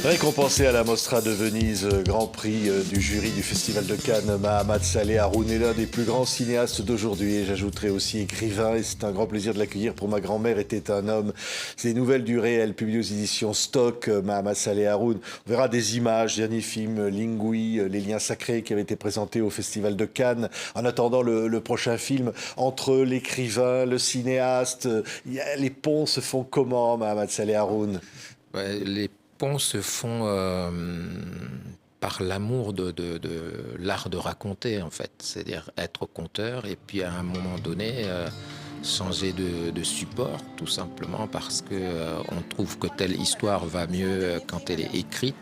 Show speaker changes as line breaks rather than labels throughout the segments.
Récompensé à la Mostra de Venise, grand prix du jury du Festival de Cannes, Mahamat Saleh Haroun est l'un des plus grands cinéastes d'aujourd'hui et j'ajouterai aussi écrivain et c'est un grand plaisir de l'accueillir pour Ma grand-mère était un homme. Ces nouvelles du réel publiées aux éditions Stock, Mahamat Saleh Haroun. On verra des images, dernier film Lingui, Les liens sacrés qui avait été présenté au Festival de Cannes. En attendant le prochain film, entre l'écrivain, le cinéaste, les ponts se font comment, Mahamat Saleh Haroun?
Les ponts se font par l'amour de l'art de raconter, en fait. C'est-à-dire être conteur et puis à un moment donné, changer de support, tout simplement parce que on trouve que telle histoire va mieux quand elle est écrite,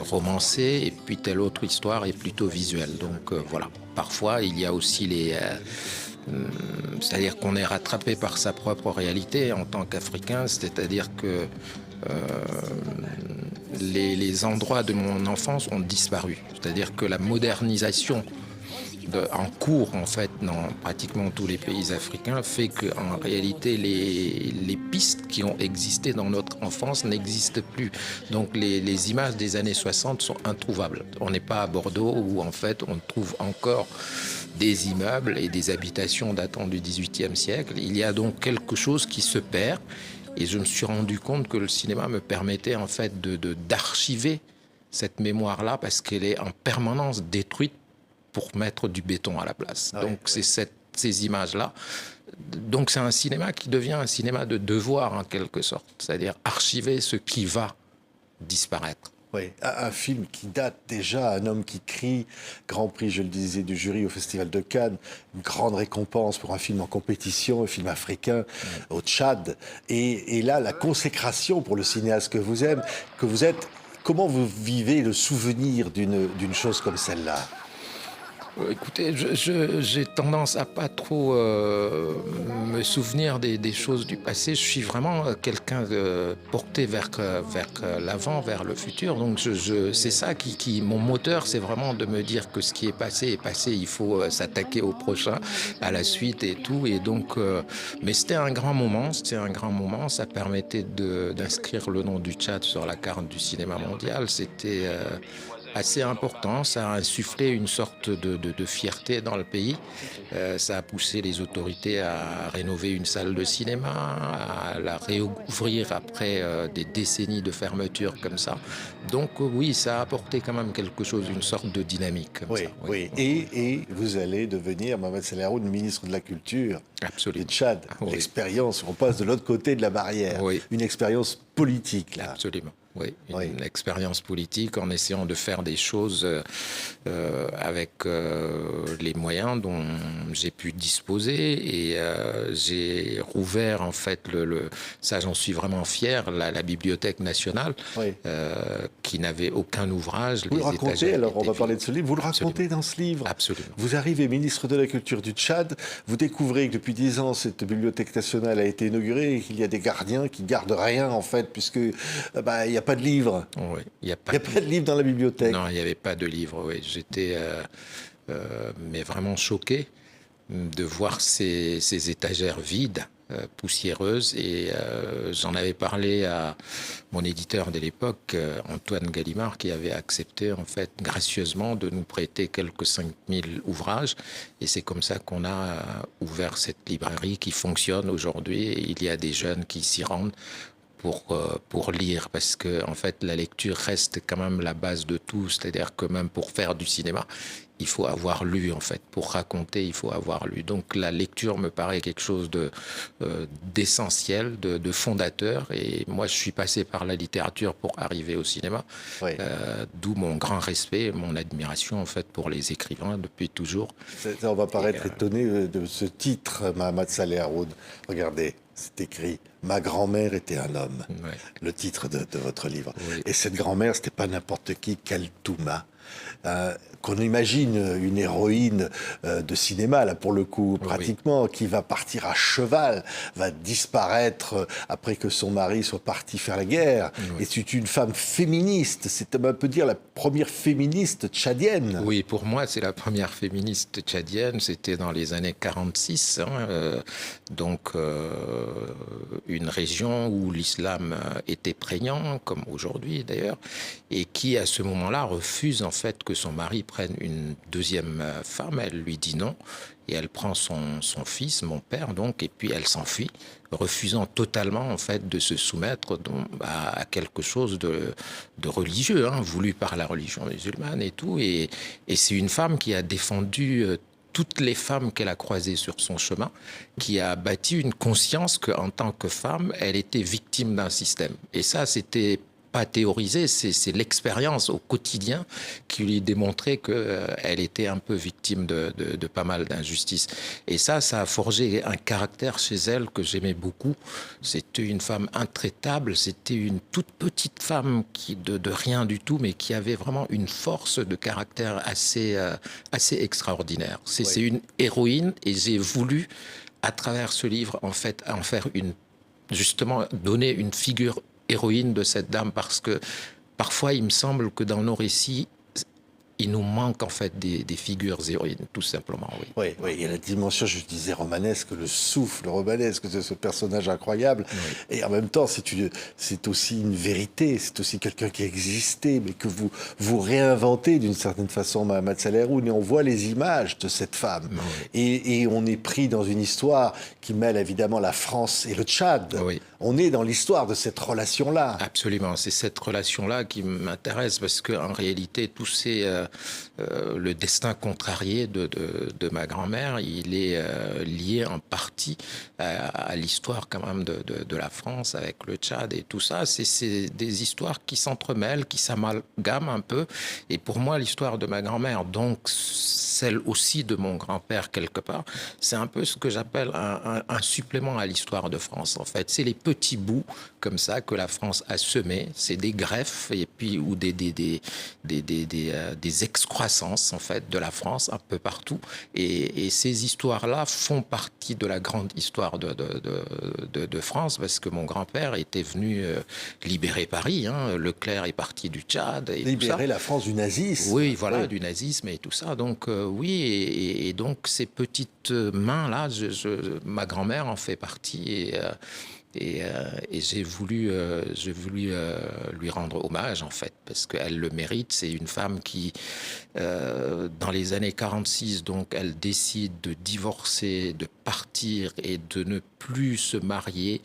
romancée, et puis telle autre histoire est plutôt visuelle. Donc voilà. Parfois, il y a aussi c'est-à-dire qu'on est rattrapé par sa propre réalité en tant qu'Africain, c'est-à-dire que les endroits de mon enfance ont disparu. C'est-à-dire que la modernisation en cours, en fait, dans pratiquement tous les pays africains, fait qu'en réalité, les pistes qui ont existé dans notre enfance n'existent plus. Donc, les images des années 60 sont introuvables. On n'est pas à Bordeaux où, en fait, on trouve encore des immeubles et des habitations datant du XVIIIe siècle. Il y a donc quelque chose qui se perd. Et je me suis rendu compte que le cinéma me permettait, en fait, d'archiver cette mémoire-là parce qu'elle est en permanence détruite pour mettre du béton à la place. Donc, c'est ces images-là. Donc, c'est un cinéma qui devient un cinéma de devoir, en quelque sorte. C'est-à-dire archiver ce qui va disparaître.
Oui, un film qui date déjà, Un homme qui crie, grand prix, je le disais, du jury au Festival de Cannes, une grande récompense pour un film en compétition, un film africain au Tchad. Et là, la consécration pour le cinéaste que vous êtes, comment vous vivez le souvenir d'une chose comme celle-là ?
Écoutez, j'ai tendance à pas trop me souvenir des choses du passé. Je suis vraiment quelqu'un porté vers l'avant, vers le futur. Donc c'est ça qui mon moteur, c'est vraiment de me dire que ce qui est passé. Il faut s'attaquer au prochain, à la suite et tout. Et donc, mais c'était un grand moment. Ça permettait d'inscrire le nom du Tchad sur la carte du cinéma mondial. C'était assez important, ça a insufflé une sorte de fierté dans le pays. Ça a poussé les autorités à rénover une salle de cinéma, à la réouvrir après des décennies de fermeture comme ça. Donc oui, ça a apporté quand même quelque chose, une sorte de dynamique comme ça.
Oui. Et vous allez devenir, Mahamat Saleh Haroun, ministre de la Culture du Tchad. L'expérience, on passe de l'autre côté de la barrière. Une expérience politique, là.
Absolument. Oui, une expérience politique en essayant de faire des choses avec les moyens dont j'ai pu disposer et j'ai rouvert en fait ça j'en suis vraiment fier, la Bibliothèque nationale qui n'avait aucun ouvrage.
Vous le racontez, alors on va parler de ce livre, vous le racontez dans ce livre.
Absolument.
Vous arrivez ministre de la Culture du Tchad, vous découvrez que depuis 10 ans cette Bibliothèque nationale a été inaugurée et qu'il y a des gardiens qui gardent rien en fait puisque il n'y a pas de livre.
Oui, il n'y a pas
de livre dans la bibliothèque.
Non, il n'y avait pas de livre, oui. J'étais mais vraiment choqué de voir ces étagères vides, poussiéreuses. Et j'en avais parlé à mon éditeur de l'époque, Antoine Gallimard, qui avait accepté en fait gracieusement de nous prêter quelques 5000 ouvrages. Et c'est comme ça qu'on a ouvert cette librairie qui fonctionne aujourd'hui. Et il y a des jeunes qui s'y rendent pour lire, parce que en fait la lecture reste quand même la base de tout, c'est-à-dire que même pour faire du cinéma, il faut avoir lu en fait, pour raconter il faut avoir lu. Donc la lecture me paraît quelque chose d'essentiel, de fondateur, et moi je suis passé par la littérature pour arriver au cinéma, d'où mon grand respect, mon admiration en fait pour les écrivains depuis toujours.
On va paraître étonné de ce titre, Mahamat Saleh Haroun. Regardez, c'est écrit « Ma grand-mère était un homme », le titre de votre livre. Et cette grand-mère, c'était pas n'importe qui, Kaltouma. qu'on imagine une héroïne de cinéma, là pour le coup, pratiquement, qui va partir à cheval, va disparaître après que son mari soit parti faire la guerre. Et c'est une femme féministe, c'est on peut dire la première féministe tchadienne.
Oui, pour moi, c'est la première féministe tchadienne, c'était dans les années 46, une région où l'islam était prégnant, comme aujourd'hui d'ailleurs, et qui à ce moment-là refuse en fait que son mari prenne une deuxième femme. Elle lui dit non et elle prend son fils, mon père donc, et puis elle s'enfuit, refusant totalement en fait de se soumettre à quelque chose de religieux, voulu par la religion musulmane et tout. Et c'est une femme qui a défendu toutes les femmes qu'elle a croisées sur son chemin, qui a bâti une conscience qu'en tant que femme, elle était victime d'un système. Et ça, c'était pas théorisé, c'est l'expérience au quotidien qui lui démontrait qu'elle était un peu victime de pas mal d'injustices. Et ça a forgé un caractère chez elle que j'aimais beaucoup. C'était une femme intraitable, c'était une toute petite femme qui de rien du tout, mais qui avait vraiment une force de caractère assez extraordinaire. C'est une héroïne et j'ai voulu, à travers ce livre, en fait, en faire justement donner une figure héroïne de cette dame, parce que parfois il me semble que dans nos récits il nous manque en fait des figures héroïnes, tout simplement.
Oui, il y a la dimension, je disais, romanesque, le souffle romanesque de ce personnage incroyable. Et en même temps, c'est aussi une vérité, c'est aussi quelqu'un qui existait, mais que vous réinventez d'une certaine façon, Mahamat Saleh Haroun. Et on voit les images de cette femme. Et on est pris dans une histoire qui mêle évidemment la France et le Tchad. On est dans l'histoire de cette relation-là.
Absolument, c'est cette relation-là qui m'intéresse, parce qu'en réalité, tout le destin contrarié de ma grand-mère, il est lié en partie à l'histoire quand même de la France avec le Tchad et tout ça. C'est des histoires qui s'entremêlent, qui s'amalgament un peu. Et pour moi, l'histoire de ma grand-mère, donc celle aussi de mon grand-père quelque part, c'est un peu ce que j'appelle un supplément à l'histoire de France. En fait, c'est les petits bouts comme ça que la France a semés. C'est des greffes et puis ou des excroissances en fait de la France un peu partout. Et ces histoires-là font partie de la grande histoire de France, parce que mon grand-père était venu libérer Paris. Leclerc est parti du Tchad. Et
libérer la France du nazisme.
Oui, voilà, du nazisme et tout ça. Donc et donc ces petites mains-là, ma grand-mère en fait partie. Et j'ai voulu lui rendre hommage, en fait, parce qu'elle le mérite. C'est une femme qui, dans les années 46, donc, elle décide de divorcer, de partir et de ne plus se marier.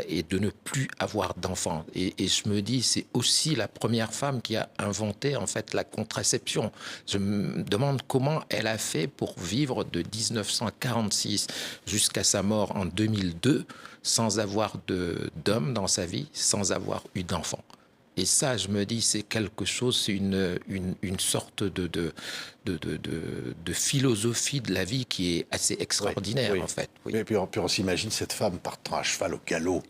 Et de ne plus avoir d'enfants. Et je me dis, c'est aussi la première femme qui a inventé en fait la contraception. Je me demande comment elle a fait pour vivre de 1946 jusqu'à sa mort en 2002 sans avoir d'homme dans sa vie, sans avoir eu d'enfant. Et ça, je me dis, c'est quelque chose, c'est une sorte de philosophie de la vie qui est assez extraordinaire, en fait.
Et puis on s'imagine cette femme partant à cheval au galop.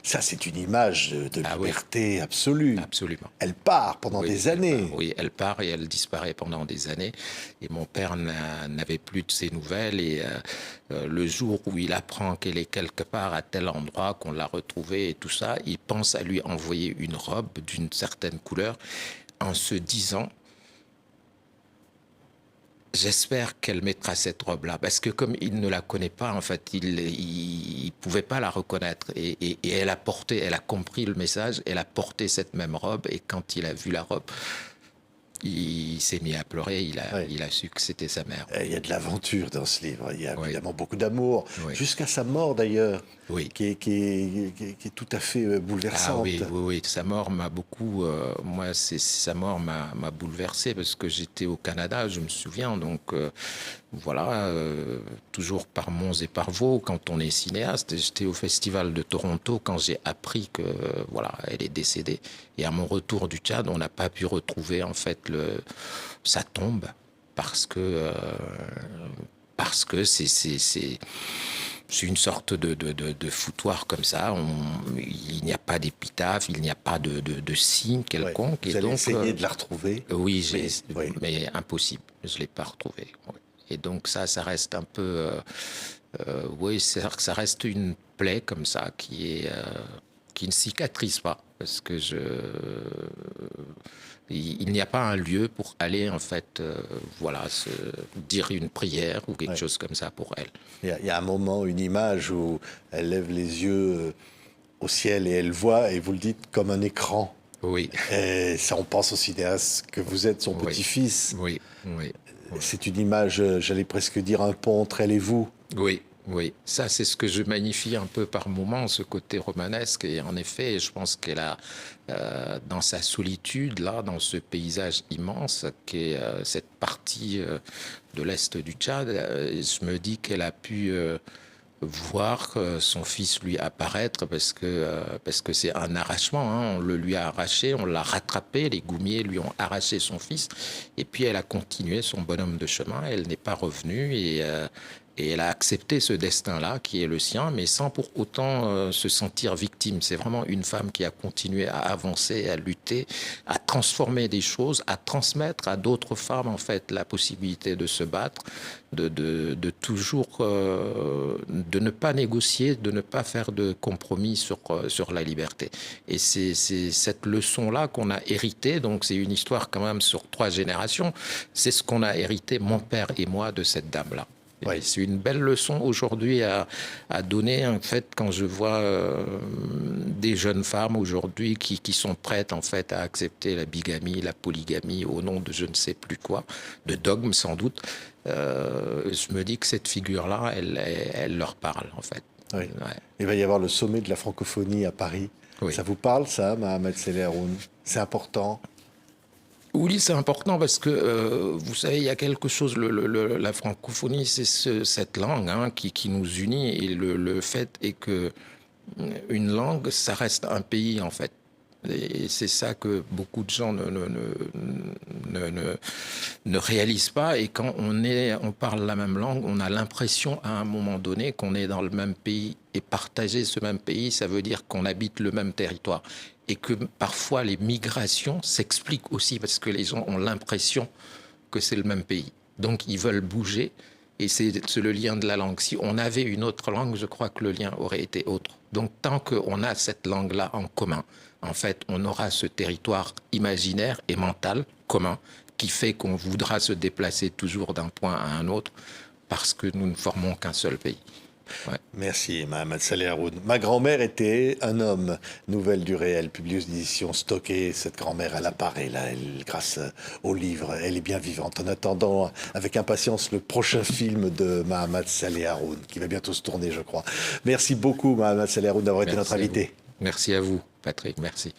Ça, c'est une image de liberté absolue.
Absolument.
Elle part pendant des années.
Elle part et elle disparaît pendant des années. Et mon père n'avait plus de ses nouvelles. Et le jour où il apprend qu'elle est quelque part à tel endroit, qu'on l'a retrouvée et tout ça, il pense à lui envoyer une robe d'une certaine couleur, en se disant: j'espère qu'elle mettra cette robe-là, parce que comme il ne la connaît pas, en fait, il pouvait pas la reconnaître. Et elle a compris le message, elle a porté cette même robe. Et quand il a vu la robe, il s'est mis à pleurer, il a su que c'était sa mère.
Il y a de l'aventure dans ce livre, il y a évidemment beaucoup d'amour, jusqu'à sa mort d'ailleurs, qui est tout à fait bouleversante.
Oui, sa mort m'a beaucoup... sa mort m'a bouleversé, parce que j'étais au Canada, je me souviens, donc toujours par monts et par vaux, quand on est cinéaste. J'étais au Festival de Toronto quand j'ai appris que elle est décédée. Et à mon retour du Tchad, on n'a pas pu retrouver en fait sa tombe, parce que c'est une sorte de foutoir comme ça. Il n'y a pas d'épitaphe, il n'y a pas de signe quelconque.
Vous allez essayer de la retrouver?
Oui, mais impossible. Je ne l'ai pas retrouvée. Oui. Et donc ça reste un peu... oui, ça reste une plaie comme ça qui ne cicatrise pas. Parce que il n'y a pas un lieu pour aller, en fait, se dire une prière ou quelque chose comme ça pour elle.
Il y a un moment, une image où elle lève les yeux au ciel et elle voit, et vous le dites, comme un écran.
Oui.
Et ça, on pense au cinéaste que vous êtes, son petit-fils.
Oui.
C'est une image, j'allais presque dire, un pont entre elle et vous.
Oui. Ça, c'est ce que je magnifie un peu par moments, ce côté romanesque. Et en effet, je pense qu'elle a, dans sa solitude, là, dans ce paysage immense, qui est cette partie de l'Est du Tchad, je me dis qu'elle a pu voir son fils lui apparaître parce que c'est un arrachement, hein. On le lui a arraché, on l'a rattrapé, les Goumiers lui ont arraché son fils et puis elle a continué son bonhomme de chemin, elle n'est pas revenue et elle a accepté ce destin-là qui est le sien, mais sans pour autant se sentir victime. C'est vraiment une femme qui a continué à avancer, à lutter, à transformer des choses, à transmettre à d'autres femmes en fait la possibilité de se battre, de toujours de ne pas négocier, de ne pas faire de compromis sur la liberté. Et c'est cette leçon-là qu'on a héritée. Donc c'est une histoire quand même sur 3 générations. C'est ce qu'on a hérité, mon père et moi, de cette dame-là. Ouais. C'est une belle leçon aujourd'hui à donner, en fait, quand je vois des jeunes femmes aujourd'hui qui sont prêtes, en fait, à accepter la bigamie, la polygamie, au nom de je ne sais plus quoi, de dogme sans doute. Je me dis que cette figure-là, elle leur parle, en fait.
Oui. Ouais. Il va y avoir le sommet de la francophonie à Paris. Oui. Ça vous parle, ça, Mohamed Saleh Haroun? C'est important?
Oui, c'est important parce que, vous savez, il y a quelque chose, la francophonie, c'est cette langue qui nous unit. Et le fait est que une langue, ça reste un pays, en fait. Et c'est ça que beaucoup de gens ne réalisent pas. Et quand on parle la même langue, on a l'impression à un moment donné qu'on est dans le même pays. Et partager ce même pays, ça veut dire qu'on habite le même territoire. Et que parfois les migrations s'expliquent aussi parce que les gens ont l'impression que c'est le même pays. Donc ils veulent bouger et c'est le lien de la langue. Si on avait une autre langue, je crois que le lien aurait été autre. Donc tant qu'on a cette langue-là en commun, en fait, on aura ce territoire imaginaire et mental commun qui fait qu'on voudra se déplacer toujours d'un point à un autre parce que nous ne formons qu'un seul pays. Ouais.
Merci, Mohamed Saleh Haroun. Ma grand-mère était un homme. Nouvelle du réel, publiée aux éditions Stocké. Cette grand-mère, elle apparaît là, grâce au livre. Elle est bien vivante. En attendant, avec impatience, le prochain film de Mohamed Saleh Haroun, qui va bientôt se tourner, je crois. Merci beaucoup, Mohamed Saleh Haroun, d'avoir été notre invité.
Merci à vous, Patrick. Merci.